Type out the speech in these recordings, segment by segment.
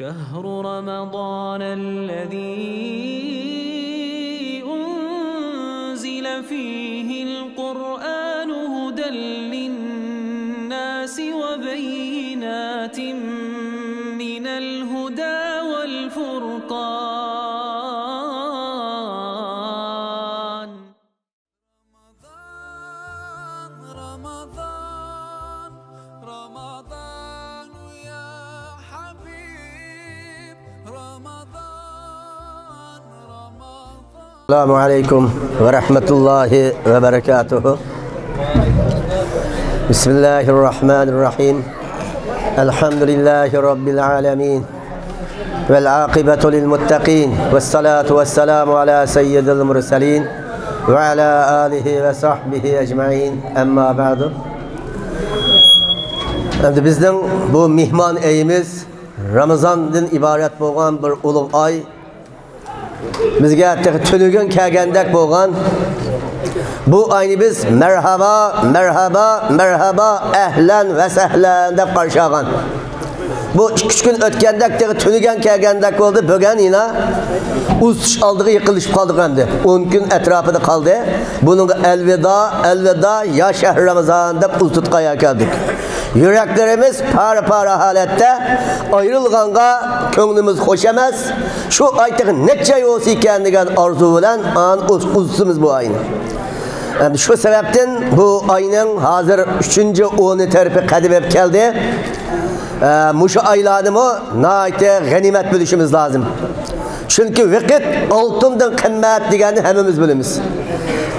شهر رمضان الذي أنزل فيه القرآن هدى للناس وبينات من الهدى والفرقان رمضان يا حبيب رمضان السلام عليكم ورحمة الله وبركاته. بسم الله الرحمن الرحيم. الحمد لله رب العالمين والعاقبة للمتقين والصلاة والسلام على سيد المرسلين وعلى آله وصحبه أجمعين. أما بعد. Bizden bu mihman eyimiz Ramazan'dan ibaret boğan bir ulu ay. Bizge tünügün kelgendek boğan bu ayni biz merhaba, merhaba, merhaba, ehlen ve sehlen dep karşılagan. Bu 2 gün ötkendek tünügen kelgendek oldu. Bugün yine uzuş aldığı yıkılışıp kaldık hem de. 10 gün etrafında kaldı. Bunun elveda, elveda ya şehr Ramazan dep uzutkaya geldik. Yüreklerimiz para halette ayrılğanğa köngümüz hoş emez. Şu aytığın neçe olsa iken degan arzu bilen an uzsumuz bu ayın. Yani şu sebepten bu ayının hazır 3. onu terfi kadibep geldi. Muşu aylanımı naite ganimet bilişimiz lazım. Çünkü vakit altından kıymet degeni hemimiz bilimiz.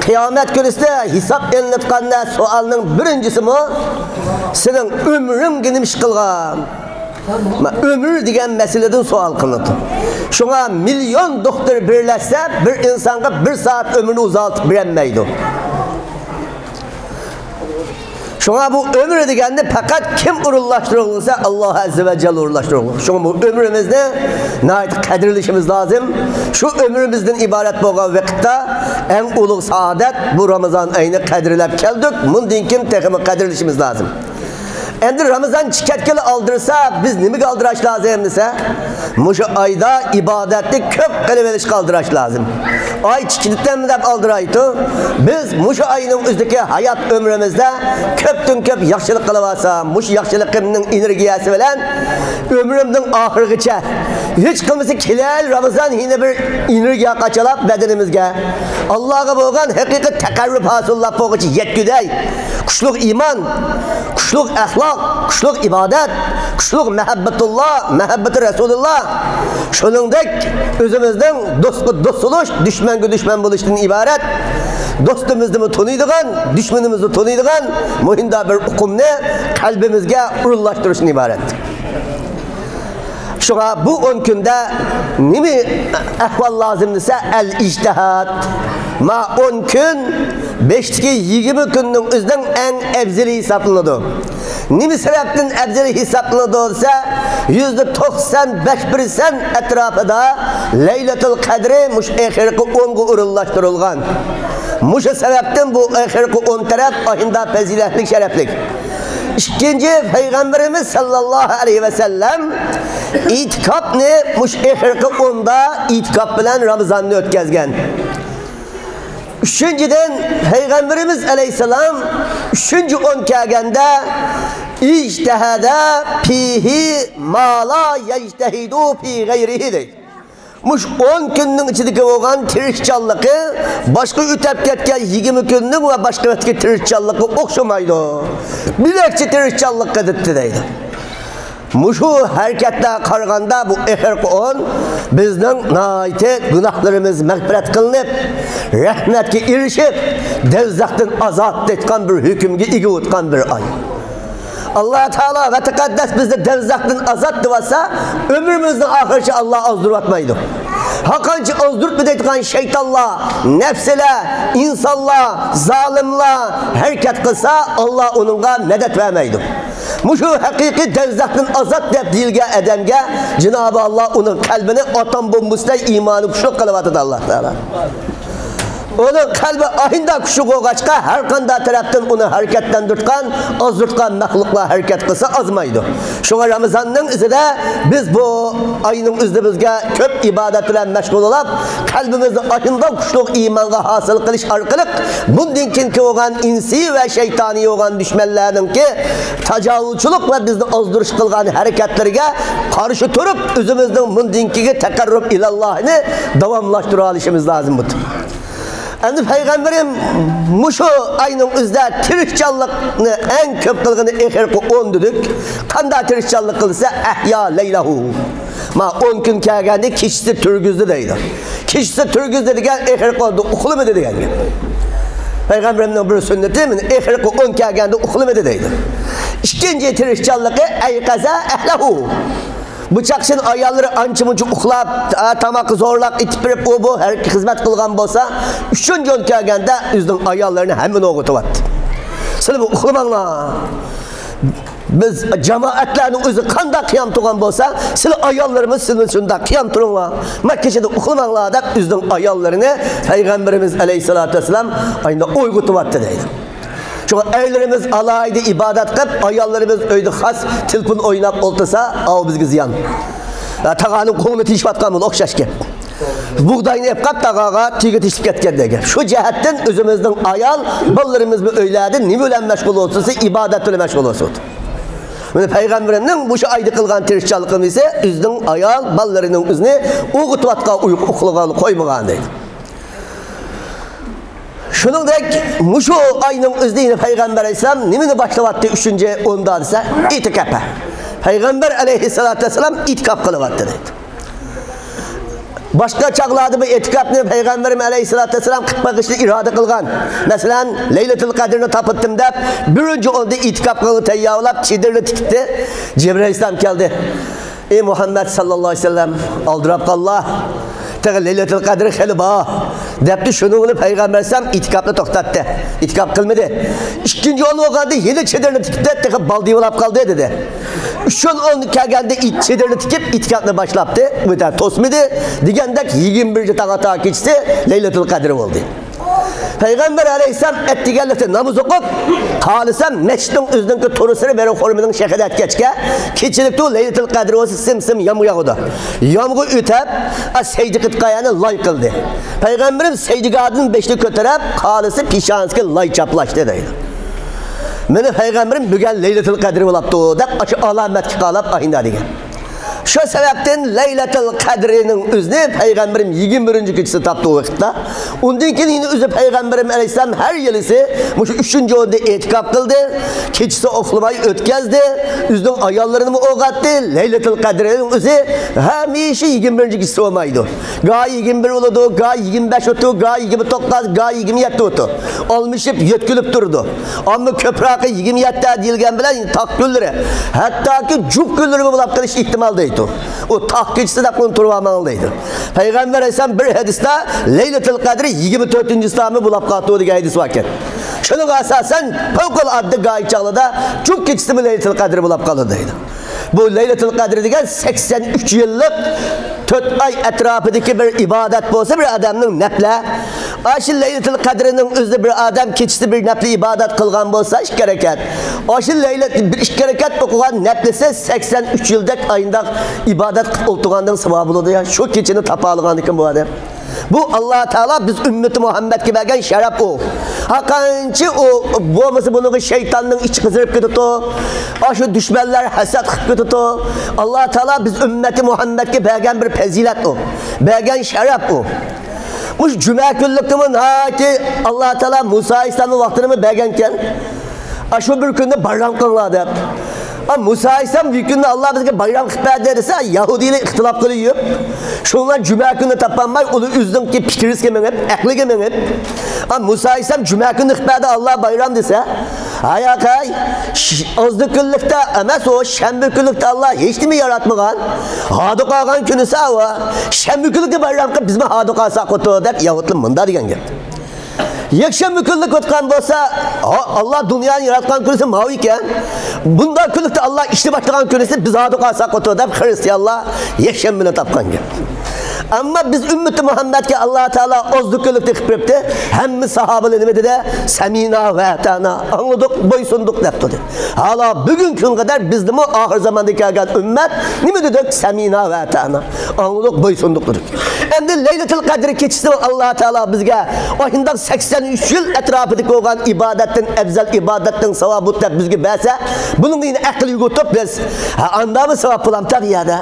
Kıyamet günüsü hesap elinetkanına sualının birincisi mi? Senin ömrün geniş kılgan. Ömür degen meseleden sual kılındı. Şuna milyon doktor birleşse bir insana 1 saat ömrünü uzaltıp bilemeydi. Şuna bu ömür degende fakat kim urullaştırılırsa Allah Azze ve Celle urullaştırılır. Şuna bu ömrümüzde nahit kadirlişimiz lazım. Şu ömrümüzden ibaret boğan vakitte en ulu saadet bu Ramazan ayını kadirlep geldik. Bundan kim tekimi kadirlişimiz lazım. Endi Ramazan çiketkeli aldırsa biz nimi kaldıraş lazım ise muşu ayda ibadetli köp kaleveliş kaldıraş lazım. Ay çikilitten mi de aldıraydı? Biz muşu ayının üzdeki hayat ömrümüzde köptün köp yakşılık kılıvasa muşu yakşılıkımın enerjisi bilen ömrümden ahırgıça hiç kılması kilel Ramazan yine bir enerjiye kaçalap bedenimizge Allah'a boğan hakiki tekarrüp hasıllap boğucu yetküdey kuşluk iman kuşluk ahlak kuşluk ibadet, kuşluk mehabbetullah, mehabbeti Resulullah. Şunundaki özümüzden dost oluş, düşmenge düşman buluştan ibaret. Dostumuzu mu tanıydıgan, düşmanımızı tanıydıgan, muhinda bir hukumni kalbimizge urullaştırışın ibaret. Şuna bu 10 günde nimi ahval lazım ise el-ictihat. Ma 10 gün 5'teki 20 günün üzden en ebzeli hesaplanıdı. Nimi sebepten ebzeli hesaplanıdı olsa %95% etrafında Leyletul Kadri muş ahirki 10'gu urullaştırılgan. Muş sebepten bu ahirki 10 taraf ayında faziletlik, şereflik. İkinci Peygamberimiz sallallahu aleyhi ve sellem itikap ne? Muş ahirki 10'da itikap bilen Ramazan'ını ötkezgen. Üçüncüden Peygamberimiz aleyhisselam 3. 10 kâgende ictihada fihi ma la yectehidu fi gayrihi deydi. Muş 10 günün içindeki olan tirişçallığı başka ütep ketken 20 günlük ve başka öteki tirişçallığı okşamaydı. Bilekçi tirişçallık kıdıttı deydi. Muşu harekette karganda bu ehir 10 bizden naite günahlarımız mağfiret kılınıp rahmetke erişip devzaktan azat etkan bir hükümge igi utkan bir ay. Allah Teala ve tekaddes bizde devzaktan azat dıvasa ömrümüzden ahirçe Allah azdurvatmaydı. Hakançı azdurtma deydiğin şeytanla, nefsile, insanla, zalimla hareket kılsa Allah onunla medet vermeydi. Muşu hakiki devzaktan azat deyip dilge edemge Cenab-ı Allah onun kalbini atom bombusuna imanı kuşluk kılıvatıdı Allah Teala. Onun kalbi ayında kuşu qoğaçqa her qanda tarafdan onu hareketlendirtkan, azdırtkan məxluqlar hareket qılsa azmaydı. Şuna Ramazanның izide biz bu ayının izide bizge köp ibadet bilen meşgul olab, kalbimizni ayında kuşluq imanға hasıl qilish arqılıq, bundan kinki olan insi ve şeytani olan düşmanlarının ki tacavuzçuluk ve bizni azdırış qılgan hareketlerine karşı turup, özümüzün bundankiga takarrub ilallahını davamlaştıra alışımız lazım budur. Endi Peygamberim muşu ayının üzde tirikçallıkını en köp kılgını ehirki 10 dedik. Kanda tirikçallık kılsa ehya leylahu. Ma 10 gün kelgende kişisi türgüzdü deydi. Kişisi türgüzdü diyen ehirki oldu okulu mu dedi yani. Peygamberimden bir sünneti mi? Ehirki 10 kelgende okulu mu deydi. İkinci tirikçallıkı eykaza ehlahu. Bıçaksın ayarları ançı-mıncı uxlap, tamakı zorlap, itip birip o bu her hizmet kılgan bolsa, üçüncü yol kelgende üzdün ayarlarını hemen oğutup attı. Seni bu uxlamanla, biz cemaatlerinin özü kanda kıyam tuğan bolsa, seni ayarlarımız senin şunda kıyam turunla, Mekke'de uxlamanla da üzdün ayarlarını Peygamberimiz aleyhissalatü vesselam aynı uygutup attı deydi. Çünkü evlerimiz alaydı ibadet kıp, ayallarımız öyde has tilpun oynap oltasa, av bizge ziyan. Tağanın koğunu tişip atkan bunu okşaş ki. Buğdayını hep kat tağağa tüyge tişip ketken dege. Şu cihetten özümüzden ayal, ballarımız bir öyledi, nimüyle meşgul olsun, ibadet ile meşgul olsun. Peygamberinin bu şu aydı kılgan tirişçalıkını ise, üzdün ayal, ballarının üzni, uğutu atka uykuluğunu koymağın deydi. Şunun dek muşu ayının özdeğini Peygamber Aleyhisselam nimini başlavattı 3. onda ise itikapa. Peygamber Aleyhisselatü Vesselam itikap kılıvattı dedi. Başka çağladı bu itikapını Peygamberim Aleyhisselatü Vesselam 40 bakışlı irade kılgan. Mesela Leyletul Kadir'ini tapıttım deyip birinci onda itikap kılı teyyavlap çidirli tikti. Cibril Aleyhisselam geldi. Ey Muhammed sallallahu aleyhi ve sellem aldırap Allah. Leyletul Kadir xeli bağ. Depti şunu Peygamber Aleyhisselam itikapla toktattı. İtikap kılmadı. İkinci onu oğadı yedi çedirini tikip de baldiği olap kaldı dedi. Şun onu kelgende çedirini tikip itikapla başlattı. Bu da tosmidi. Digendek 21. tağa takipçisi Leyletul Kadir oldu. Peygamber Aleyhisselam ettigellikte namaz okup halisem meçhidin üzdünkü turusunu veren horminin şehidet geçke keçilikte o Leyletul Kadir olsa sim yamu yağıdı. Yamu ütep seydi kıtkayanı lay kıldı. Peygamberim seydi adının beşli köterep halisi pişanski lay çaplaştı deydi. Meni Peygamberim bugün Leyletul Kadir olaptı o da açı alamet ki kalap ahinde degen. Şu sebepten Leyletul Kadir'inin üzni Peygamberim 21. gecesi taptı o vakitte. Ondan yine üzü Peygamberim Aleyhisselam her yılisi bu 3. onda itikap kıldı. Keçisi oflamayı ötkezdi. Üzdün ayarlarını mı oğattı. Leyletul Kadir'inin üzü hemişe 21. gecesi olmaydı. Ga 21 oldu, ga 25 oldu, ga 29, ga 27 oldu. Almışıp yetkülüp durdu. Ama köpraqı 27 değilgen bilen takgülleri. Hatta ki cuk gülleri bulap kılış ihtimal değil. O tahkikçisi de kontrolmanlıydı. Peygamber Aleyhisselam bir hadiste Leyletul Kadir 24. İslam'ı bulap kattığı diye hadis vakit. Şunun asasen Pevkul adlı gayçalıda çok geçti mi Leyletul Kadir bulap kalıdıydı. Bu Leyletul Kadir diye 83 yıllık 4 ay etrafındaki bir ibadet olsa bir adamın neple aşil Leyletul Kadir'inin özü bir adam keçisi bir neple ibadet kılgan olsa iş gereket. Aşil Leyletul bir iş gereket okugan neplese 83 yıldak ayında ibadet oltuğandan sevabı oldu ya. Şu keçini tapağlığandıkın bu adam. Bu Allah Teala biz ümmeti Muhammed gibi gelgen şeref o. Hakançı o bu olması bunu şeytanın iç kızırıp gitti o. Aşı düşmanlar hasat gitti o. Allah Teala biz ümmeti Muhammed gibi gelgen bir fazilet o. Gelgen şeref o. Bu cuma küllükümün ki Allah Teala Musa Aleyhisselam'ın vaktini mi belgenken aşı bir günde bayram kılınladı. Ama Musa Aleyhisselam bir günde Allah bize bayram kıplar derse Yahudi ile ihtilaf kılıyor. Şunlar cuma günde tapanmay onu üzdüm ki fikiriz kemenip, ekli kemenip. Ama Musa Aleyhisselam cuma günde kıplarda Allah bayram dese ayakay azdı küllükte emez o şembi küllükte Allah hiç mi yaratmağın? Haduka ağan günü sağ şembi küllükte bayram kıp bizme haduka sağ kutu der Yahudlu mında diyen gibi. Yekşen müküllük ötkan olsa Allah dünyanın yaratkan küresi mavi iken bundan küllükte Allah işli başlayan küresi biz haduka sağ kutu der Hristiyanlar yekşen mine tapkan gibi. Ama biz ümmeti Muhammed'ke Allah Teala ozlukülükte kıpırıptı. Hem sahabeler ne dedi? Semina ve etana. Anladık, boysunduk dedi. Hala bugün gün kadar biz de mi ahir zamandaki gelgen ümmet ne dedik? Semina ve etana. Anladık, boysunduk dedik. Şimdi Leyletul Kadir keçisi Allah Teala bizge o 83 yıl etrafındaki olan ibadetten, ebzel ibadetten sevabı bizge bese bunun yine akıl yugutup biz anda mı sevap bulamtak ya da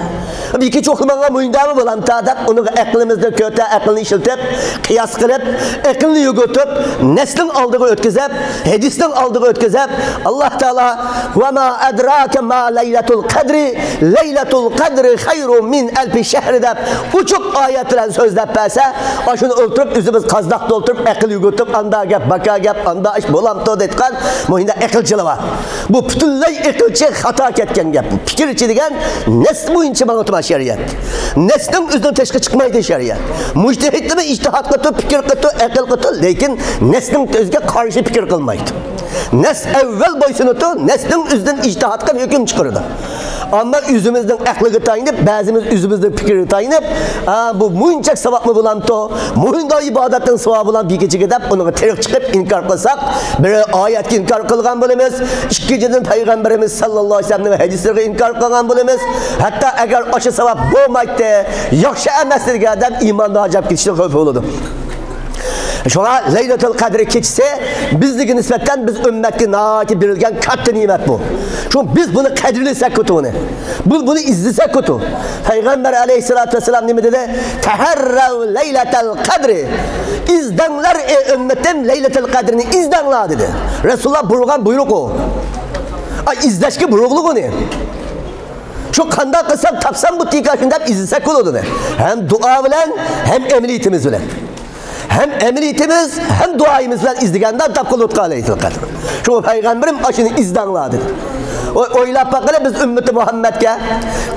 bir iki çoklumana mühinde mi bulamtak onu aklımızda kötü aklını işiltip kıyas kılıp aklını yugutup neslin aldığı ötküzep hedisin aldığı ötküzep Allah Teala ve ma edrake ma leyletul kadri leyletul kadri hayru min elfi şehri de uçuk ayetler sözlep bese o şunu oturup yüzümüz kazdak doldurup akıl yugutup anda gep baka gep anda iş bulamtak detkan mühinde akılcılığı var. Bu bütünley akılcı hata ketken gep. Fikir içi degen nesl boyunca bağıtma şeriyat. Neslin üzerine teşkil çıkmaydı şeriyat. Müctehitli mi ictihat kıtı, fikir kıtı, akıl kıtı. Lekin neslin özge karşı fikir kılmaydı. Nesl evvel boysunutu, neslin üzerine ictihatka hüküm çıkarırdı. Ama yüzümüzden aklı kıtayınıp, bazımız yüzümüzden fikir kıtayınıp, bu mühincek sevap mı bulan to, mühinde ibadetten sevap bulan bir gece gidip, onu terik çıkıp inkar kılsak, bir ayet inkar kılgan bölümüz, İkinci Peygamberimiz sallallahu aleyhi ve sellem'in hadisleri inkar kılgan bölümüz, hatta eğer aşı sevap bulmaydı, yakşı emesleri adam imanda acayip geçişte köpü olurdu. Şuna Leyletul Kadri keçisi bizligi nispetten biz ümmetki naati birilgen kattı nimet bu. Çünkü biz bunu kadrlisek kutu bunu. Bunu izlisek kutu. Peygamber aleyhissalatü vesselam ne dedi? Teherrev Leyletul Kadri. İzdenler ümmetten Leyletul Kadri'ni izdenler dedi. Resulullah buyurgan buyruk o. İzleşki buyrukluk o ne? Şu kanda kısam tapsam bu tikaşından izlisek oldu ne? Hem dua bilen hem emniyetimiz bilen. Hem emniyetimiz hem duayımızla izdigenden tapkılıtka aleyhisselam kadar. Şu peygamberim aşını izdanladı. Oylap bakalım biz ümmeti Muhammed'e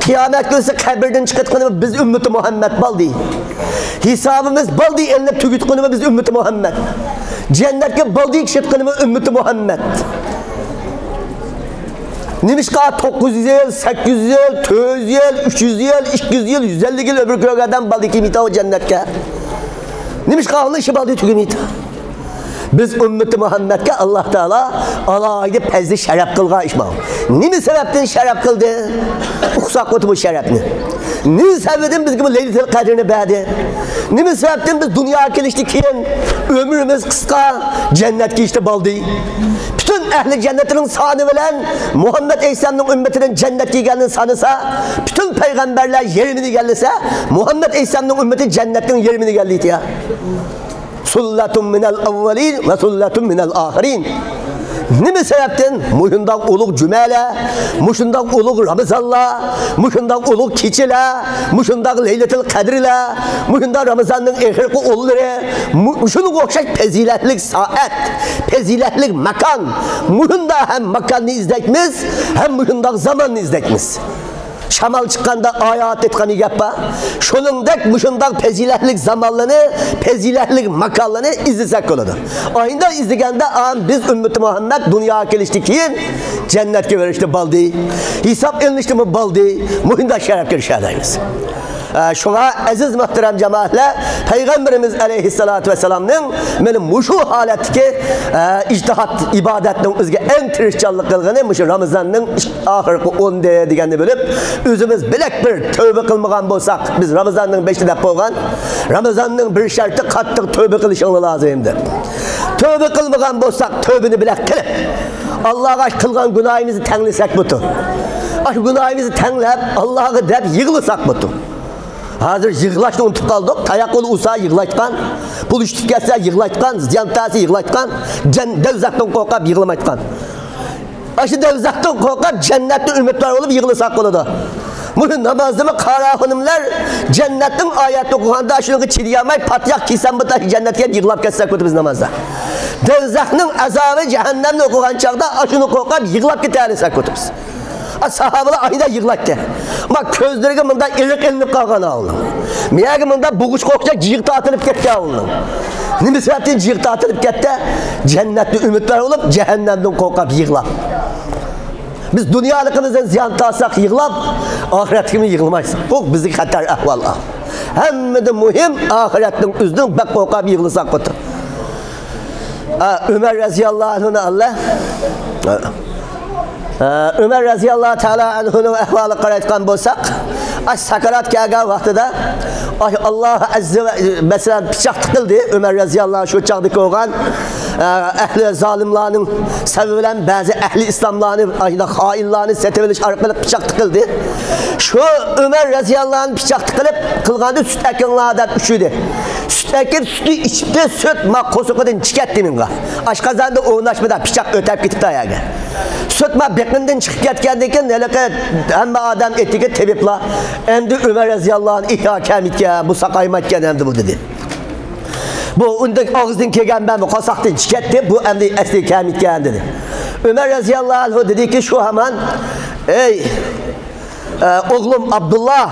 kıyamet günü kabirden çıkartkanımız biz ümmeti Muhammed bal değil. Hesabımız bal değil eline tügütkanımız biz ümmeti Muhammed. Cennetke bal değil çıkartkanımız ümmeti Muhammed. Nimişka 900 yıl, 800 yıl, 900 yıl, 300 yıl, 200 yıl, 150 yıl öbür köylerden bal değil kimita o cennetke. Nimiş kavlı işi baldı tügümiydi. Biz ümmeti Muhammed'e Allah Teala alaydı pezli şeref kılga işmağım. Nimi sebepten şeref kıldı? Uksak kutubu şerefini. Nimi sebepten biz gibi Leyletul Kadir'ini beğdi? Nimi sebepten biz dünya geliştik kiyen? Ömrümüz kıska, cennet geçti baldı. Bütün ehli cennetinin sanı bilen Muhammed Aleyhisselam'ın ümmetinin cennet geldiğini sanısa, bütün peygamberler yerimini geldiyse, Muhammed Aleyhisselam'ın ümmeti cennetin yerimini geldiydi ya. Sullatun minel evvelin ve sullatun minel ahirin. Nimi sebepten? Muşundak uluk cümele, muşundak uluk Ramazanla, muşundak uluk keçile, muşundak Leyletul Kadirle, muşundak Ramazan'ın ehirki olları, muşunuk okşak peziletlik saat, peziletlik makan, muşunda hem makanını izlekmiz, hem muşundak zamanını izlekmiz. Şamal çıkkanda ayat etkanı yapma. Şunundak muşundak peziletlik zamanlarını, peziletlik makallarını izlesek oladı. Ayında izlegende biz ümmeti Muhammed dünya geliştik yiyin, cennet geverişti baldı. Hesap elmişti mi baldı, muhunda şeref görüşedeyimiz. Şuna aziz muhterem cemaatle Peygamberimiz aleyhissalatü vesselam'nın benim muşu haletki ictihat ibadetinin özge en tirişçallık kılgını muşu Ramazan'ın ahirki 10 degeni bölüp özümüz bilek bir tövbe kılmagan bolsak biz Ramazan'ın 5'i de boğan Ramazan'ın bir şartı kattık tövbe kılışını lazımdır. Tövbe kılmagan bolsak tövbeni bilek kılıp Allah'a kılgan günahımızı tenlisek butu. Günahımızı tenlep Allah'a deyip yığılırsak butu. Hazır yığılaşta unutup kaldık. Tayak kolu usağa yığılaşkan, pul üçtük gelse yığılaşkan, ziyantası yığılaşkan, devzaktan korkap yığılamaytkan. Aşı devzaktan korkap cennette ümmetler olup yığılırsak oludu. Bunu namazımı kara hanımlar cennetin ayet okuyanda şunu çiliyamay patyak kisem bu taşı cennetken yığılap kessek kutu biz namazda. Devzakның azabı cehennemle okuyan çağda aşını korkap yığılap gidersek kutu biz. Sahabalar ayda yığılattı. Ama közlerine mında ilik elinip kalkanı aldım. Miyagi mında buğuş kokacak cıyıkta atılıp gitti aldım. Nimi sebepten cıyıkta atılıp gitti? Cennetli ümitler olup cehennemden korkap yığılap. Biz dünyalıkımızdan ziyan tasak yığılap, ahiretimiz yığılmayız. Bu bizdeki hatar ahval. Hemmede muhim ahiretin üzdün bak korkab yığılsak kötü. Ömer radıyallahu anh'ını Allah Ömer radıyallahu teala anh'ının ehvalı qaraytqan bolsaq, sakarat kelgan vaqtida Allah azze ve mesela pichoq tiqildi. Ömer radıyallahu anh şu çağdaki olgan ehli zalimlarning sevilen bazı ehli İslamlarning hainlarning setevilish orqali pichoq tiqildi. Şu Ömer radıyallahu anh pichoq tiqilib qilganda sut akanlardan uchidi. Sut akan suti ichibdi, sut ma qo'suqidan chiqatdi menga. Ashqazonda o'ynashmada pichoq o'tib ketibdi ayaga. Sut ma beqinden chiqib ketgandan keyin nalaqa hamma odam etiga tebiblar. Endi Ömer radıyallahu anh ihya kamitga bu saqaymatgan endi bu dedi. Bu undan og'izdan kelgan ben qosoqdan chiqatdi, bu endi asli kamitgan dedi. Ömer radıyallahu anh dedi ki şu hemen ey oğlum Abdullah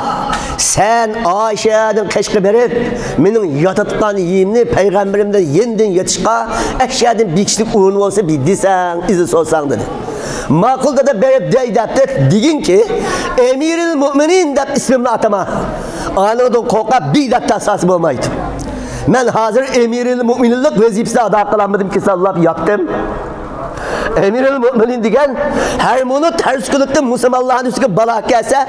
sen Ayşe'den keşke berip menin yatatkan yiyimni peygamberimden yeniden yetişqa eşyadan bikişlik uğun olsa bildiysen izi sorsan dedi. Makulda da berip deydaptı digin ki Emiril Müminin dep ismimni atama. Anıdan korkab bir dep tasası olmaydı. Ben hazır Emiril Müminlik vazifesini ada kılamadım ki sallap yaptım. Emiril Müminin degen her bunu ters kılıkta Müslümanların üstüne bala gelse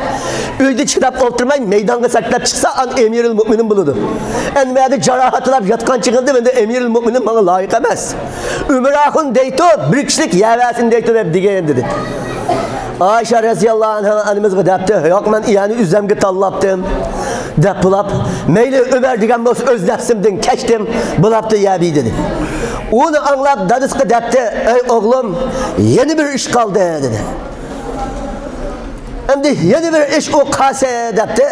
uyda çıkıp oturmayın meydanda saklap çıksa an Emiril Müminin buludu. Enverde carahatlar yatkan çıkıldı ben de Emiril Müminin bana layık emez. Ömer ahun deyto bir kişilik yeversin deyto hep degen dedi. Ayşe radıyallahu anh'a anımızı depti. Yok ben yani üzemge tallaptım. Dep bulap. Meyli Ömer degen olsa öz nefsimden keçtim. Bulaptı yebi dedi. Onu anlap dadıskı depti. Ey oğlum yeni bir iş kaldı dedi. Hem de yeni bir iş o kase depti.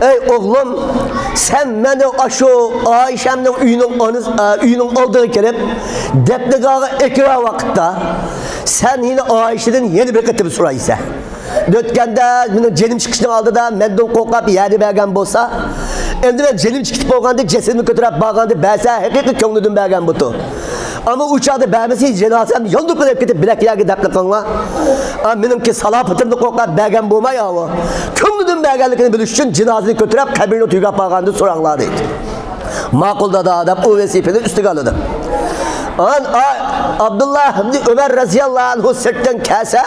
Ey oğlum sen beni aşu Ayşem'den üyünün olduğu kelip depti gağı ekra vakitte sen yine Ayşe'den yeni bir kıtımı soraysa. Dötkende benim cenim çıkışını aldı da mendon kokap yeri bergen bolsa endi ben cenim çıkıp bolganda cesedimi götürüp bağganda belse hakiki köngüdüm bergen butu. Ama uçağda bermesi cenazem yoldu kılıp gidip bilek yerge depli kanla. Ama benimki salapıtımda kokap bergen bulma yahu. Köngüdüm bergenlikini biliş için cenazeni götürüp kabirini tüygap bağganda soranlardaydı. Makulda da adam o vesifeni üstü kalıdı. Abdullah Ömer radıyallahu anh sırttan kese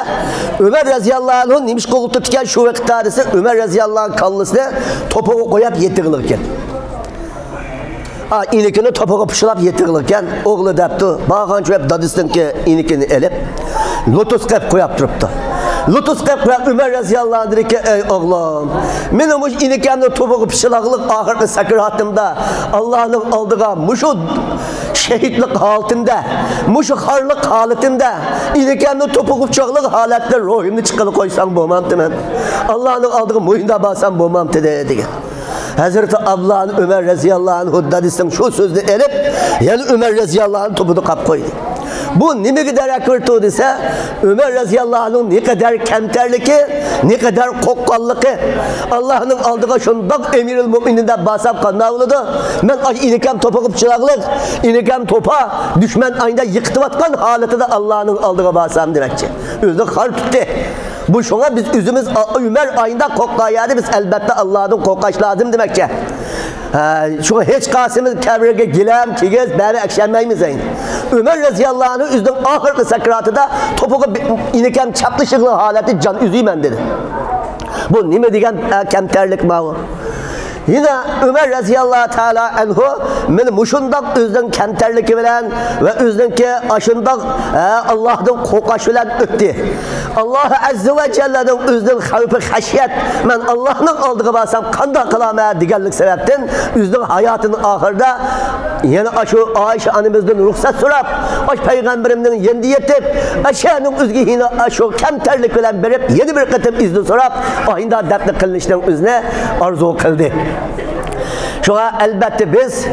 Ömer radıyallahu anh neymiş kolukta tiken şu vakit tanesi Ömer radıyallahu anh kallısını topuğu koyup yetirilirken inikini topuğu pışılap yetirilirken oğlu depti bağın çöp dadısın ki inikini elip lotus kep koyup duruptu. Lotus kapıya Ömer radıyallahu anh dedi ki ey oğlum benim bu inikemde topuğu pişilaklık ahirki sakıratımda Allah'ın aldığı muşu şehitlik halatında muşu harlık halatında inikemde topuğu pişilaklık halatında ruhumda çıkalı koysam boğmam demen Allah'ın aldığı muhinde basam boğmam dedi. Hazreti Allah'ın Ömer radıyallahu anh dadısın şu sözünü elip yani Ömer radıyallahu anh topuğu kap koydu. Bu ne kadar akırtı ise Ömer radıyallahu anh'ın ne kadar kemterliki, ne kadar kokkallıki Allah'ın aldığı şundan Emiril Mümininde basap kanavlıdı. Ben inikem topuğup çılaklık, inikem topa düşman ayında yıktıvatkan halatı da Allah'ın aldığı basam demekçi. Özde kar tuttu. Bu şuna biz üzümüz Ömer ayında kokkayarı biz elbette Allah'ın kokkaş lazım demekçi. Şu hiç kasımız kevrege gilem kigez beri ekşenmeyimiz eyni. Ömer radıyallahu anh'ın üzdün ahırkı sakratı da topuğu inikem çaplışıklı haleti can üzüymen dedi. Bu ne mi diyen kemterlik mağı? Yine Ömer radıyallahu teala anhu men muşundak üzdün kemterlik bilen ve üzdün ki aşındak Allah'ın kokaş bilen öttü. Allah azze ve celle'nin üzdün havfi haşiyet men Allah'ın aldığı basam kanda kılamaya digellik sebepten üzdün hayatın ahırda yine aşı Ayşe annemizden ruhsat sorap aş peygamberimden yendi yetip aşağının üzgü yine aşı kemterlik bilen berip yeni bir kıtım izni sorap ahinde dertli kılınıştan üzne arzu kıldı. Şuna elbette biz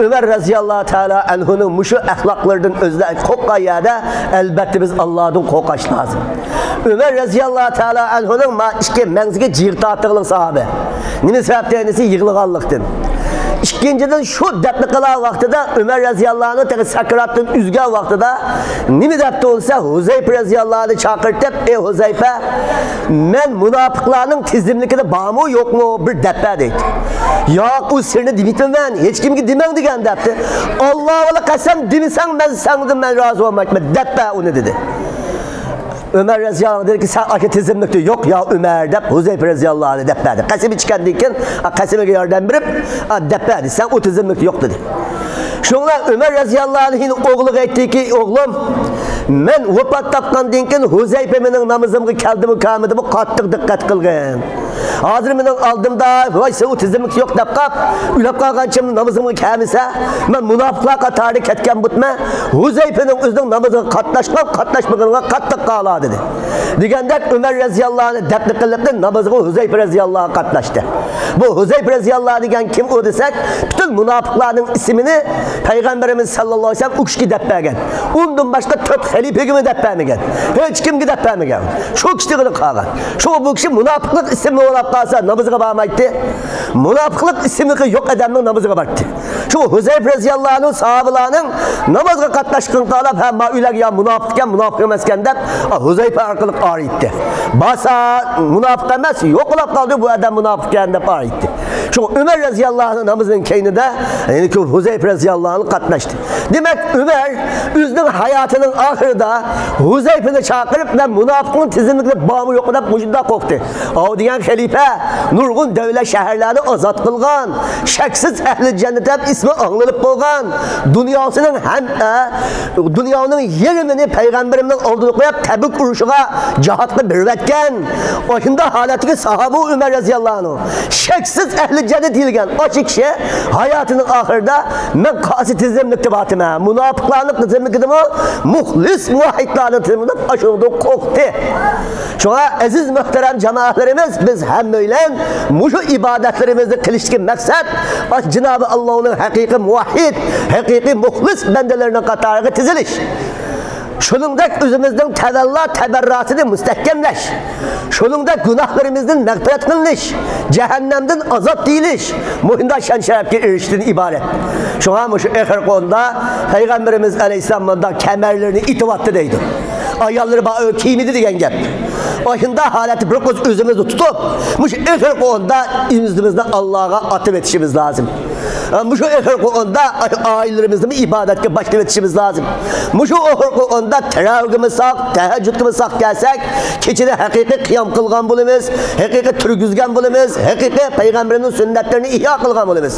Ömer radıyallahu teala anhu'nun muşu ahlaklardan özde kokkayada elbette biz Allah'ın kokaş lazım. Ömer radıyallahu teala anhu'nun ma işke menzige ciğirtatığının sahabe. Nini sebep denisi yığılıqallıqtın. İkinciden şu depli kılan vaktida Ömer radıyallahu anh'ı sakratın üzgen vaktida nimi depti olsa Huzeyfe radıyallahu anh'ı çakırtıp ey Huzeyfe men münafıklarının tizimlikini bağımı yok mu bir deppe deydi. Ya o sirni demitmem ben hiç kimki demen degen depti. Allah'a kasem demisen ben sandım ben razı olmak mı deppe onu dedi. Ömer radıyallahu anh dedi ki sen akı tizimlikti yok ya Ömer dep Huzeyfe radıyallahu anh deppedi. Kasimi çıkandıyken kasime yardım verip deppedi sen o tizimlikti yok dedi. Şunlar Ömer radıyallahu anh'ın oğlu etti ki oğlum men vefat tapkan dinken Huzeyfe menin namazımı keldi kamidi bu kattık dikkat kılgın. Hazır menin aldımda vay sen o tizimlikti yok dep kap ülep kalgançım namazımı kamisa men münafıklar katarı ketken butma Huzeyfe'nin özünün namazını katlaşmağına kattık kala dedi. Digende Ömer radıyallahu anh depli kılıptı namazını Huzeyfe radıyallahu anh katlaştı. Bu Huzeyfe radıyallahu anh degen kim o desek bütün münafıkların ismini Peygamberimiz sallallahu aleyhi ve sellem ukşki deppegen. Ondan başka tört halife gibi deppemigen. Hiç kim gibi deppemigen. Şu kişilik kalan. Şu bu kişi münafıklık isimli olarak kalsa namazına bağmaydı. Münafıklık isimli yok edenler namazına baktı. Şu Huzeyfe radıyallahu anh sahabelerinin namazına katlaşkın kalıp hem ma'üler ya münafıkken münafık emesken dep Huzeyfe arkalık ağrı itti. Basa münafık emez yok olarak kaldı bu adam münafıkken dep ağrı itti. Şu Ömer radıyallahu anh namazının keyni de yani ki Huzeyfe radıyallahu anh katlaştı. Demek Ömer üzünün hayatının ahırda Huzeyfe'ni çağırıp ve münafıkın tizimlikle bağımı yok edip mucudda koktu. O diyen halife nurgun devlet şehirlerini azat kılgan, şeksiz ehli cennete ismi anılıp boğan, dünyasının hem dünyanın yerimini peygamberimden olduğunu koyup Tebük uruşuna cihatlı birletken o şimdi haletki sahabe Ömer radıyallahu anh şeksiz ehli cennet ilgen o kişi hayatının ahırda men kasi tizimlikti batime münafıklarlık tizimlikti mi muhlis muvahhidlarlık tizimlikti aşırıda koktu. Şuna aziz muhterem cemaatlerimiz biz hem öyle muşu ibadetlerimizi kılıştık maksat Cenab-ı Allah'ın hakiki muvahhid hakiki muhlis bendelerine katarı tiziliş. Şunundak özümüzün tevella teberratını müstehkemleş. Şunundak günahlarımızın mağfiret kılınış. Cehennemden azat değiliş. Muhinde şen şerefki eriştiğin ibaret. Şu an şu ehir konuda Peygamberimiz Aleyhisselam'da kemerlerini itibattı deydi. Ayarları bağı kimidi diyen gel. O şimdi haleti bırakız özümüzü tutup muş ehir konuda yüzümüzden Allah'a atıp etişimiz lazım. Muşu ehir konuda ailelerimizde ibadetle başlayıp etişimiz lazım. Muşu ehir konuda teravihimi sak, teheccüdümü sak gelsek, keçide hakiki kıyam kılgan bulumuz, hakiki türgüzgen bulumuz, hakiki peygamberinin sünnetlerini ihya kılgan bulumuz.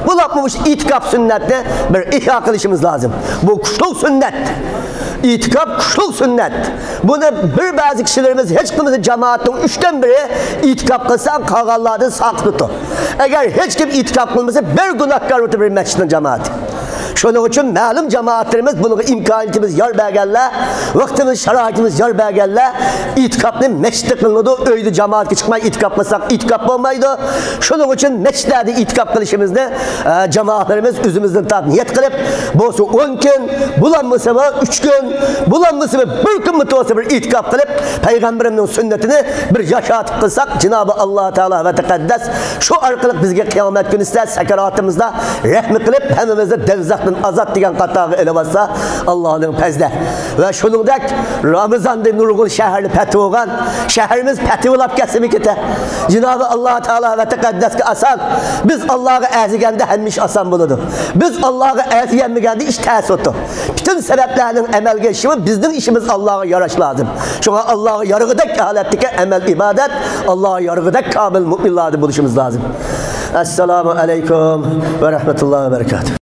Bu lafmış itikaf sünnetine bir ihya kılışımız lazım. Bu kuşluk sünnet. İtikaf kuşluk sünnet. Bunu bir bazı kişilerimiz hiç kimse cemaatin üçten biri itikaf kılsan kağallardan sak tutu. Eğer hiç kim itikaf kılmasa bir günahkar otur bir mescidin cemaati. Şunun için malum cemaatlerimiz bunu imkaniyetimiz yar belgelle, vaktimiz şeraitimiz yar belgelle, itikaflı meşte kılındı, öyle cemaat çıkmayı itikaflasak itikaf olmaydı. Şunun için meştelerde itikaf kılışımızda cemaatlerimiz üzümüzden niyet kılıp, bozu 10 gün, bulanması mı 3 gün, bulanması mı 1 gün mütevası bir itikaf kılıp, Peygamberimizin sünnetini bir yaşat kılsak, Cenab-ı Allah Teala ve Tekaddes, şu arkalık bizge kıyamet günü ister sekaratımızda rahmi kılıp, hemimizde devzaktan azat diyen katağı ele bassa Allah'ın pezde. Ve şunundak Ramazan'da nurgun şehirli fethi olgan, şehrimiz fethi olap kesimi kete. Cenab-ı Allah Teala ve Tekaddes ki asan, biz Allah'a ezigende hemmiş asan buludu. Biz Allah'a ezigenmegende iş ters oldu. Bütün sebeplerinin emel geçişi bizden işimiz Allah'a yaraş lazım. Şuna Allah'a yargıdak haletteki emel ibadet, Allah'a yargıdak kamil müminlerde buluşumuz lazım. Esselamu aleyküm ve rahmetullahi ve berekatuhu.